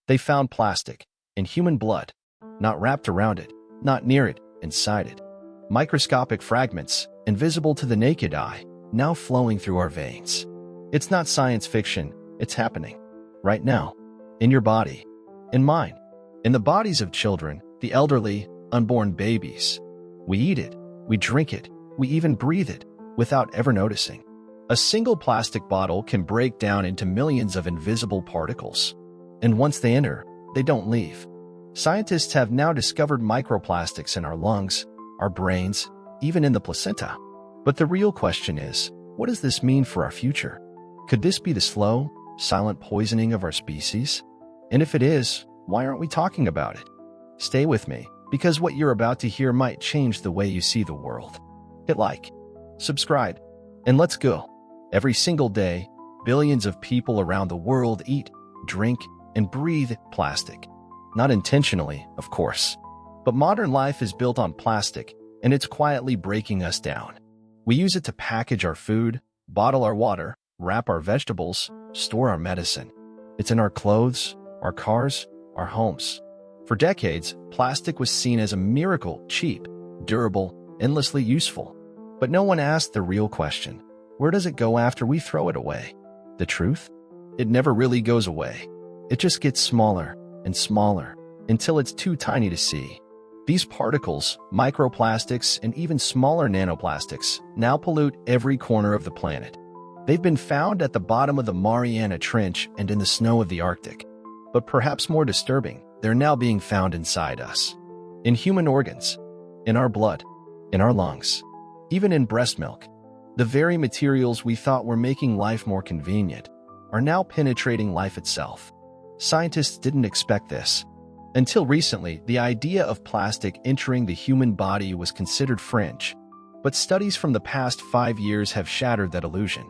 They found plastic in human blood, not wrapped around it, not near it, inside it. Microscopic fragments, invisible to the naked eye, now flowing through our veins. It's not science fiction, it's happening. Right now. In your body. In mine. In the bodies of children, the elderly, unborn babies. We eat it, we drink it, we even breathe it, without ever noticing. A single plastic bottle can break down into millions of invisible particles. And once they enter, they don't leave. Scientists have now discovered microplastics in our lungs, our brains, even in the placenta. But the real question is, what does this mean for our future? Could this be the slow, silent poisoning of our species? And if it is, why aren't we talking about it? Stay with me, because what you're about to hear might change the way you see the world. Hit like, subscribe, and let's go. Every single day, billions of people around the world eat, drink, and breathe plastic. Not intentionally, of course. But modern life is built on plastic, and it's quietly breaking us down. We use it to package our food, bottle our water, wrap our vegetables, store our medicine. It's in our clothes, our cars, our homes. For decades, plastic was seen as a miracle, cheap, durable, endlessly useful. But no one asked the real question. Where does it go after we throw it away? The truth? It never really goes away. It just gets smaller and smaller until it's too tiny to see. These particles, microplastics, and even smaller nanoplastics now pollute every corner of the planet. They've been found at the bottom of the Mariana Trench and in the snow of the Arctic. But perhaps more disturbing, they're now being found inside us. In human organs, in our blood, in our lungs, even in breast milk. The very materials we thought were making life more convenient are now penetrating life itself. Scientists didn't expect this. Until recently, the idea of plastic entering the human body was considered fringe. But studies from the past 5 years have shattered that illusion.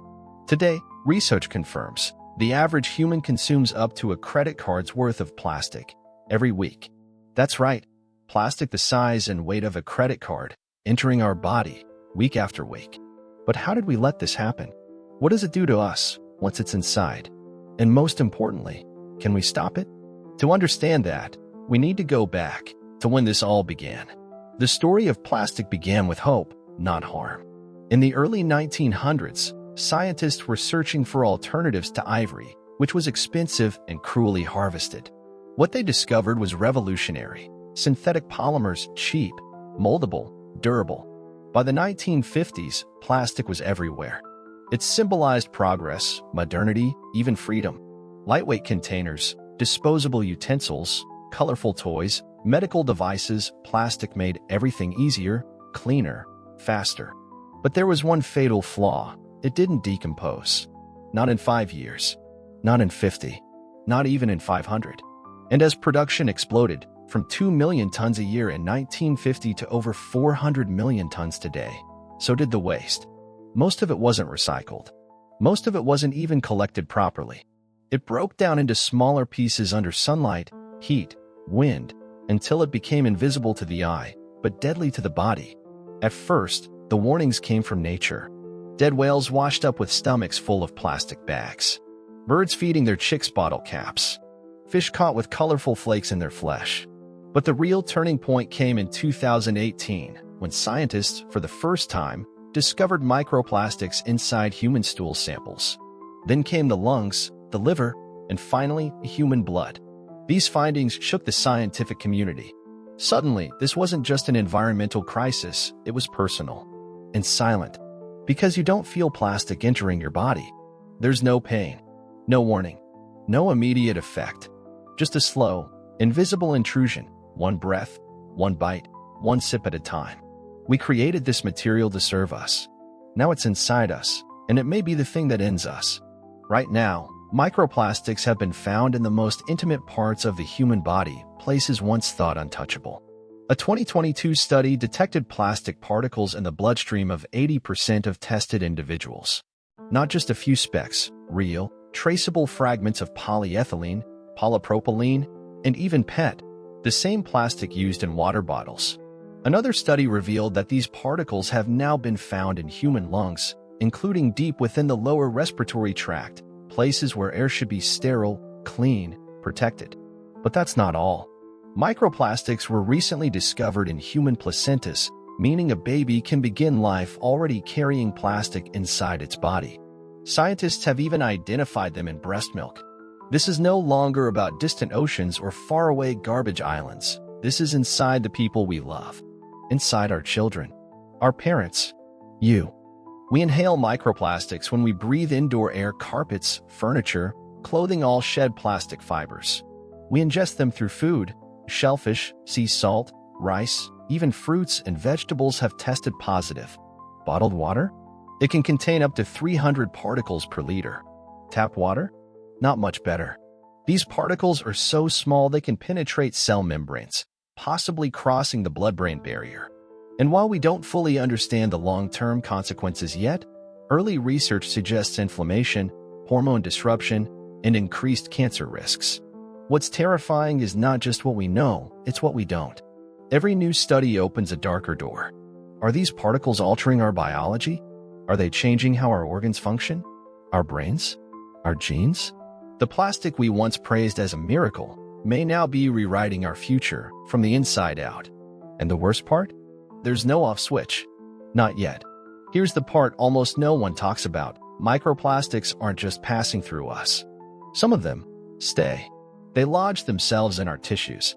Today, research confirms the average human consumes up to a credit card's worth of plastic every week. That's right, plastic the size and weight of a credit card entering our body week after week. But how did we let this happen? What does it do to us once it's inside? And most importantly, can we stop it? To understand that, we need to go back to when this all began. The story of plastic began with hope, not harm. In the early 1900s, scientists were searching for alternatives to ivory, which was expensive and cruelly harvested. What they discovered was revolutionary. Synthetic polymers, cheap, moldable, durable. By the 1950s, plastic was everywhere. It symbolized progress, modernity, even freedom. Lightweight containers, disposable utensils, colorful toys, medical devices, plastic made everything easier, cleaner, faster. But there was one fatal flaw. It didn't decompose. Not in 5 years. Not in 50. Not even in 500. And as production exploded, from 2 million tons a year in 1950 to over 400 million tons today, so did the waste. Most of it wasn't recycled. Most of it wasn't even collected properly. It broke down into smaller pieces under sunlight, heat, wind, until it became invisible to the eye, but deadly to the body. At first, the warnings came from nature. Dead whales washed up with stomachs full of plastic bags. Birds feeding their chicks bottle caps. Fish caught with colorful flakes in their flesh. But the real turning point came in 2018, when scientists, for the first time, discovered microplastics inside human stool samples. Then came the lungs, the liver, and finally, human blood. These findings shook the scientific community. Suddenly, this wasn't just an environmental crisis, it was personal and silent. Because you don't feel plastic entering your body. There's no pain, no warning, no immediate effect. Just a slow, invisible intrusion, one breath, one bite, one sip at a time. We created this material to serve us. Now it's inside us, and it may be the thing that ends us. Right now, microplastics have been found in the most intimate parts of the human body, places once thought untouchable. A 2022 study detected plastic particles in the bloodstream of 80% of tested individuals. Not just a few specks, real, traceable fragments of polyethylene, polypropylene, and even PET, the same plastic used in water bottles. Another study revealed that these particles have now been found in human lungs, including deep within the lower respiratory tract, places where air should be sterile, clean, protected. But that's not all. Microplastics were recently discovered in human placentas, meaning a baby can begin life already carrying plastic inside its body. Scientists have even identified them in breast milk. This is no longer about distant oceans or faraway garbage islands. This is inside the people we love, inside our children, our parents, you. We inhale microplastics when we breathe indoor air. Carpets, furniture, clothing all shed plastic fibers. We ingest them through food. Shellfish, sea salt, rice, even fruits and vegetables have tested positive. Bottled water? It can contain up to 300 particles per liter. Tap water? Not much better. These particles are so small they can penetrate cell membranes, possibly crossing the blood-brain barrier. And while we don't fully understand the long-term consequences yet, early research suggests inflammation, hormone disruption, and increased cancer risks. What's terrifying is not just what we know, it's what we don't. Every new study opens a darker door. Are these particles altering our biology? Are they changing how our organs function? Our brains? Our genes? The plastic we once praised as a miracle may now be rewriting our future from the inside out. And the worst part? There's no off switch. Not yet. Here's the part almost no one talks about. Microplastics aren't just passing through us. Some of them stay. They lodge themselves in our tissues.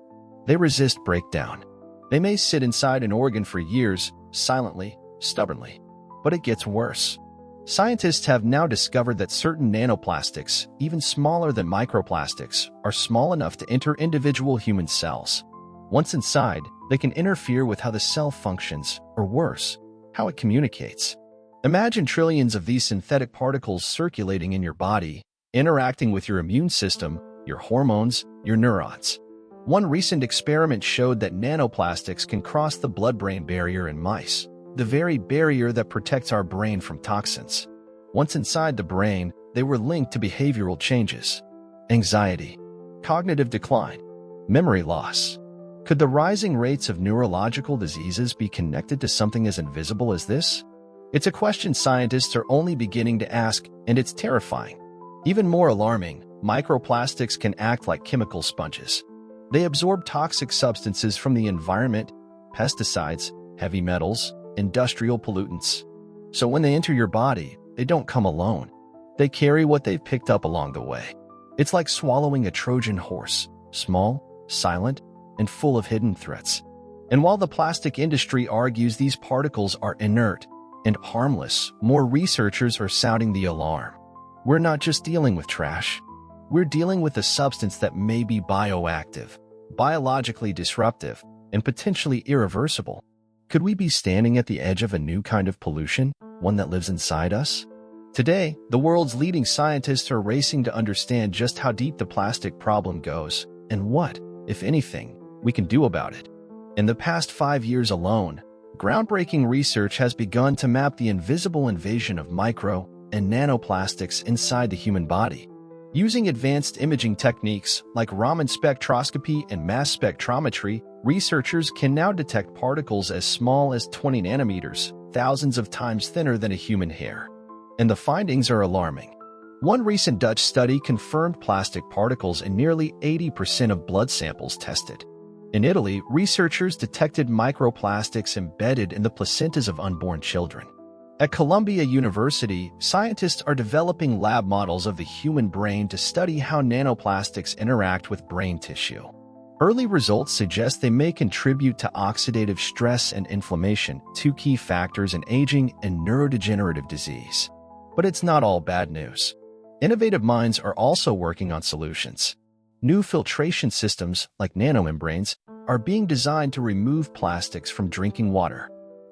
They resist breakdown. They may sit inside an organ for years, silently, stubbornly. But it gets worse. Scientists have now discovered that certain nanoplastics, even smaller than microplastics, are small enough to enter individual human cells. Once inside, they can interfere with how the cell functions, or worse, how it communicates. Imagine trillions of these synthetic particles circulating in your body, interacting with your immune system, your hormones, your neurons. One recent experiment showed that nanoplastics can cross the blood-brain barrier in mice, the very barrier that protects our brain from toxins. Once inside the brain, they were linked to behavioral changes, anxiety, cognitive decline, memory loss. Could the rising rates of neurological diseases be connected to something as invisible as this? It's a question scientists are only beginning to ask, and it's terrifying. Even more alarming, microplastics can act like chemical sponges. They absorb toxic substances from the environment, pesticides, heavy metals, industrial pollutants. So when they enter your body, they don't come alone. They carry what they've picked up along the way. It's like swallowing a Trojan horse, small, silent, and full of hidden threats. And while the plastic industry argues these particles are inert and harmless, more researchers are sounding the alarm. We're not just dealing with trash. We're dealing with a substance that may be bioactive, biologically disruptive, and potentially irreversible. Could we be standing at the edge of a new kind of pollution, one that lives inside us? Today, the world's leading scientists are racing to understand just how deep the plastic problem goes and what, if anything, we can do about it. In the past 5 years alone, groundbreaking research has begun to map the invisible invasion of micro and nanoplastics inside the human body. Using advanced imaging techniques like Raman spectroscopy and mass spectrometry, researchers can now detect particles as small as 20 nanometers, thousands of times thinner than a human hair. And the findings are alarming. One recent Dutch study confirmed plastic particles in nearly 80% of blood samples tested. In Italy, researchers detected microplastics embedded in the placentas of unborn children. At Columbia University, scientists are developing lab models of the human brain to study how nanoplastics interact with brain tissue. Early results suggest they may contribute to oxidative stress and inflammation, two key factors in aging and neurodegenerative disease. But it's not all bad news. Innovative minds are also working on solutions. New filtration systems, like nanomembranes, are being designed to remove plastics from drinking water.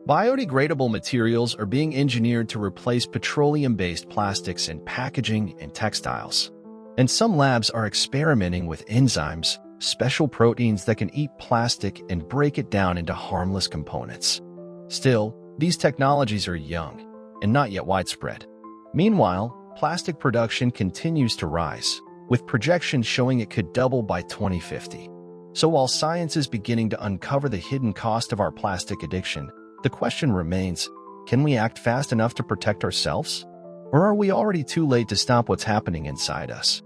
Biodegradable materials are being engineered to replace petroleum-based plastics in packaging and textiles. And some labs are experimenting with enzymes, special proteins that can eat plastic and break it down into harmless components. Still, these technologies are young and not yet widespread. Meanwhile, plastic production continues to rise, with projections showing it could double by 2050. So while science is beginning to uncover the hidden cost of our plastic addiction, the question remains, can we act fast enough to protect ourselves? Or are we already too late to stop what's happening inside us?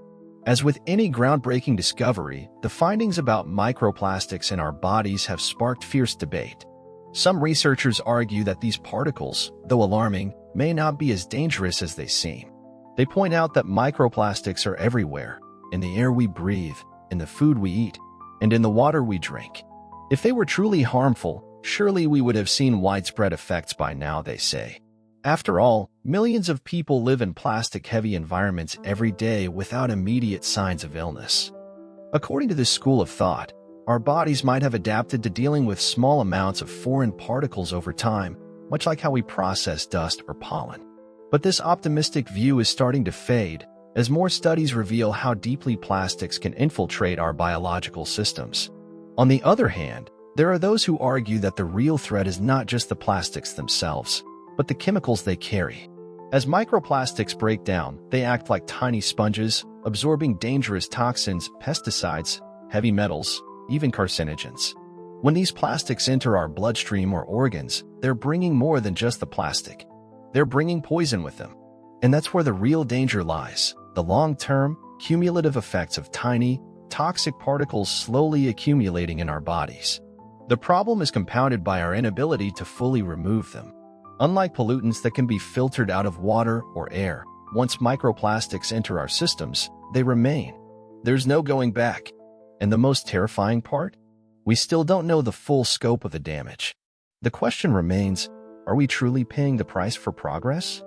As with any groundbreaking discovery, the findings about microplastics in our bodies have sparked fierce debate. Some researchers argue that these particles, though alarming, may not be as dangerous as they seem. They point out that microplastics are everywhere, in the air we breathe, in the food we eat, and in the water we drink. If they were truly harmful, surely we would have seen widespread effects by now, they say. After all, millions of people live in plastic-heavy environments every day without immediate signs of illness. According to this school of thought, our bodies might have adapted to dealing with small amounts of foreign particles over time, much like how we process dust or pollen. But this optimistic view is starting to fade, as more studies reveal how deeply plastics can infiltrate our biological systems. On the other hand, there are those who argue that the real threat is not just the plastics themselves, but the chemicals they carry. As microplastics break down, they act like tiny sponges, absorbing dangerous toxins, pesticides, heavy metals, even carcinogens. When these plastics enter our bloodstream or organs, they're bringing more than just the plastic. They're bringing poison with them. And that's where the real danger lies, the long-term, cumulative effects of tiny, toxic particles slowly accumulating in our bodies. The problem is compounded by our inability to fully remove them. Unlike pollutants that can be filtered out of water or air, once microplastics enter our systems, they remain. There's no going back. And the most terrifying part? We still don't know the full scope of the damage. The question remains, are we truly paying the price for progress?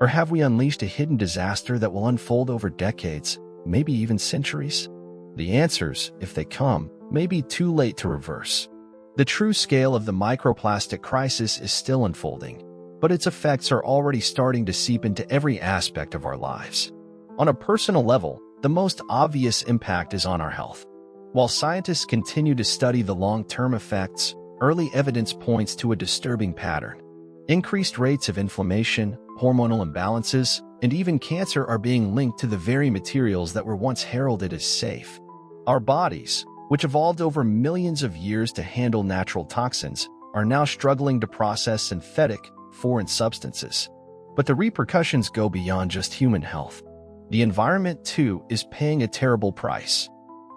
Or have we unleashed a hidden disaster that will unfold over decades, maybe even centuries? The answers, if they come, may be too late to reverse. The true scale of the microplastic crisis is still unfolding, but its effects are already starting to seep into every aspect of our lives. On a personal level, the most obvious impact is on our health. While scientists continue to study the long-term effects, early evidence points to a disturbing pattern. Increased rates of inflammation, hormonal imbalances, and even cancer are being linked to the very materials that were once heralded as safe. Our bodies, which evolved over millions of years to handle natural toxins, are now struggling to process synthetic, foreign substances. But the repercussions go beyond just human health. The environment, too, is paying a terrible price.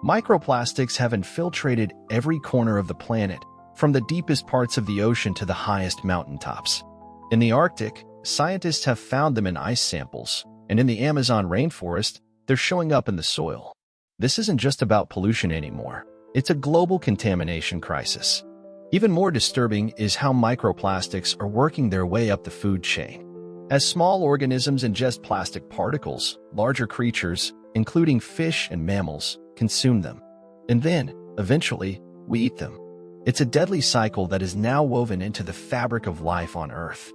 Microplastics have infiltrated every corner of the planet, from the deepest parts of the ocean to the highest mountaintops. In the Arctic, scientists have found them in ice samples, and in the Amazon rainforest, they're showing up in the soil. This isn't just about pollution anymore. It's a global contamination crisis. Even more disturbing is how microplastics are working their way up the food chain. As small organisms ingest plastic particles, larger creatures, including fish and mammals, consume them. And then, eventually, we eat them. It's a deadly cycle that is now woven into the fabric of life on Earth.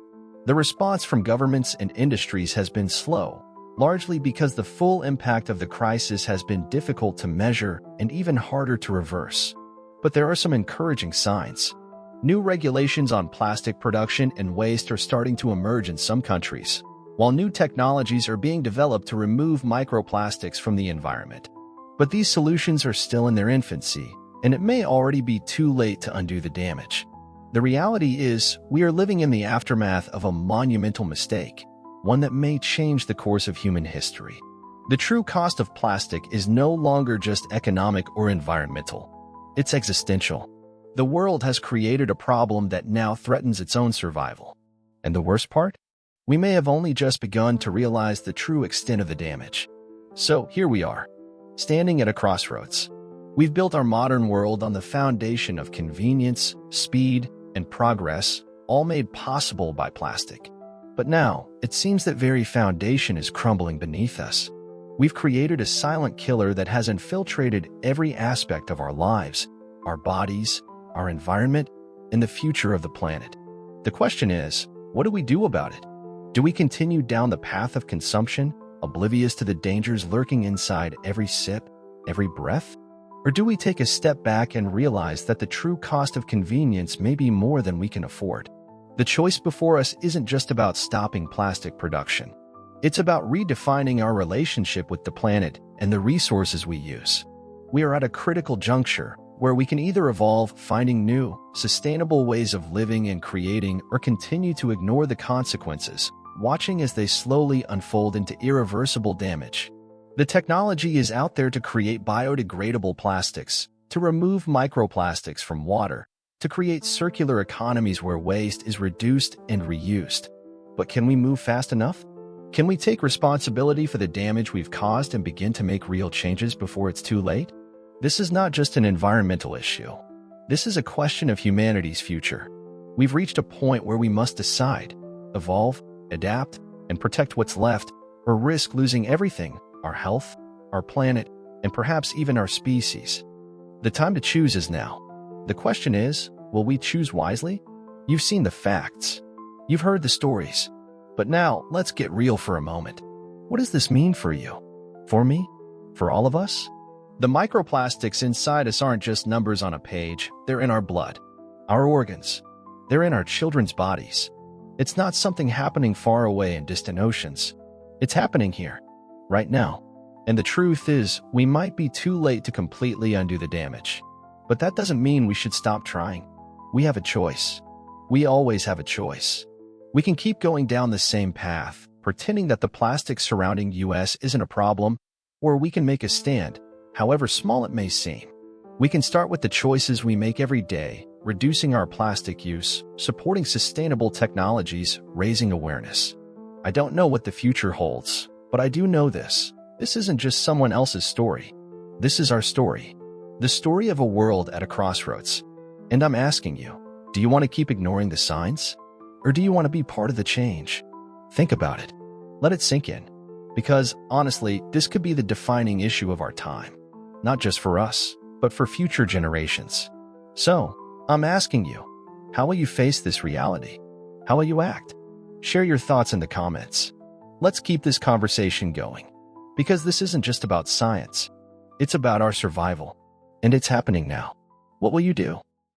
The response from governments and industries has been slow, largely because the full impact of the crisis has been difficult to measure and even harder to reverse. But there are some encouraging signs. New regulations on plastic production and waste are starting to emerge in some countries, while new technologies are being developed to remove microplastics from the environment. But these solutions are still in their infancy, and it may already be too late to undo the damage. The reality is, we are living in the aftermath of a monumental mistake, one that may change the course of human history. The true cost of plastic is no longer just economic or environmental. It's existential. The world has created a problem that now threatens its own survival. And the worst part? We may have only just begun to realize the true extent of the damage. So here we are, standing at a crossroads. We've built our modern world on the foundation of convenience, speed, and progress, all made possible by plastic. But now, it seems that very foundation is crumbling beneath us. We've created a silent killer that has infiltrated every aspect of our lives, our bodies, our environment, and the future of the planet. The question is, what do we do about it? Do we continue down the path of consumption, oblivious to the dangers lurking inside every sip, every breath? Or do we take a step back and realize that the true cost of convenience may be more than we can afford? The choice before us isn't just about stopping plastic production. It's about redefining our relationship with the planet and the resources we use. We are at a critical juncture where we can either evolve, finding new, sustainable ways of living and creating, or continue to ignore the consequences, watching as they slowly unfold into irreversible damage. The technology is out there to create biodegradable plastics, to remove microplastics from water, to create circular economies where waste is reduced and reused. But can we move fast enough? Can we take responsibility for the damage we've caused and begin to make real changes before it's too late? This is not just an environmental issue. This is a question of humanity's future. We've reached a point where we must decide, evolve, adapt, and protect what's left, or risk losing everything: our health, our planet, and perhaps even our species. The time to choose is now. The question is, will we choose wisely? You've seen the facts. You've heard the stories. But now, let's get real for a moment. What does this mean for you? For me? For all of us? The microplastics inside us aren't just numbers on a page. They're in our blood, our organs. They're in our children's bodies. It's not something happening far away in distant oceans. It's happening here, right now. And the truth is, we might be too late to completely undo the damage. But that doesn't mean we should stop trying. We have a choice. We always have a choice. We can keep going down the same path, pretending that the plastic surrounding us isn't a problem, or we can make a stand, however small it may seem. We can start with the choices we make every day, reducing our plastic use, supporting sustainable technologies, raising awareness. I don't know what the future holds, but I do know this. This isn't just someone else's story. This is our story. The story of a world at a crossroads. And I'm asking you, do you want to keep ignoring the signs? Or do you want to be part of the change? Think about it. Let it sink in. Because, honestly, this could be the defining issue of our time. Not just for us, but for future generations. So, I'm asking you, how will you face this reality? How will you act? Share your thoughts in the comments. Let's keep this conversation going. Because this isn't just about science. It's about our survival. And it's happening now. What will you do?